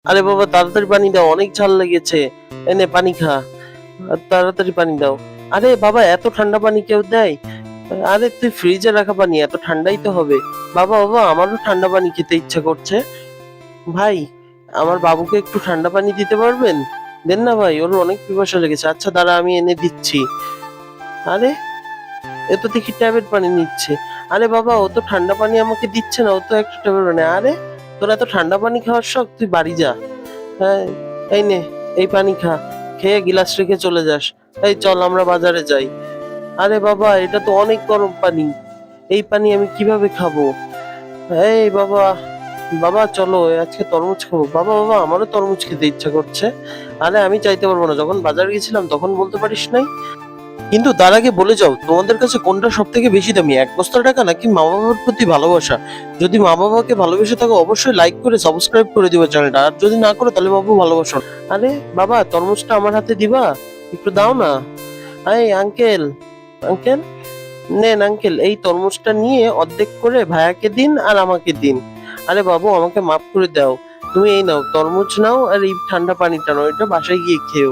আরে বাবা তাড়াতাড়ি পানি দাও, অনেক ঝাল লেগেছে। এনে পানি খা। তাড়াতাড়ি পানি দাও। আরে বাবা এত ঠান্ডা পানি কেউ দেয়? আরে তুই ফ্রিজে রাখা পানি, এত ঠান্ডাই তো হবে। বাবা বাবা আমারও ঠান্ডা পানি খেতে ইচ্ছা করছে। ভাই, আমার বাবুকে একটু ঠান্ডা পানি দিতে পারবেন? দেন না ভাই, ওর অনেক পিপাসা লেগেছে। আচ্ছা দাঁড়া, আমি এনে দিচ্ছি। আরে এ তো দেখি ট্যাবের পানি নিচ্ছে। আরে বাবা, ও তো ঠান্ডা পানি আমাকে দিচ্ছে না, ও তো একটা ট্যাবের পানি। আরে তোর এত ঠান্ডা পানি খাওয়ার শখ, তুই বাড়ি যা। হ্যাঁ, এই নে, এই পানি খা। খেয়ে গিলাস রেখে চলে যাস। এই চল আমরা বাজারে যাই। আরে বাবা, এটা তো অনেক গরম পানি। এই পানি আমি কিভাবে খাবো? এই বাবা, বাবা চলো আজকে তরমুজ খাবো। বাবা বাবা আমারও তরমুজ খেতে ইচ্ছা করছে। আরে আমি চাইতে পারবো না, যখন বাজারে গেছিলাম তখন বলতে পারিস নাই? কিন্তু তার আগে বলে যাও, তোমাদের কাছে কোনটা সব থেকে বেশি দামি, এক বস্তা টাকা নাকি মা বাবার প্রতি ভালোবাসা? যদি মা বাবাকে ভালোবেসে থাকো অবশ্যই লাইক করে সাবস্ক্রাইব করে দিবে চ্যানেলটা, আর যদি না করো তাহলে বাবু ভালোবাসো না। আরে বাবা, তরমুজটা আমার হাতে দিবা? একটু দাও না। এই আঙ্কেল, আঙ্কেল, নেন আঙ্কেল, এই তরমুজটা নিয়ে অর্ধেক করে ভাইয়াকে দিন আর আমাকে দিন। আরে বাবু আমাকে মাফ করে দাও। তুমি এই নাও তরমুজ নাও, আর এই ঠান্ডা পানিটা নাও, এটা বাসায় গিয়ে খেও।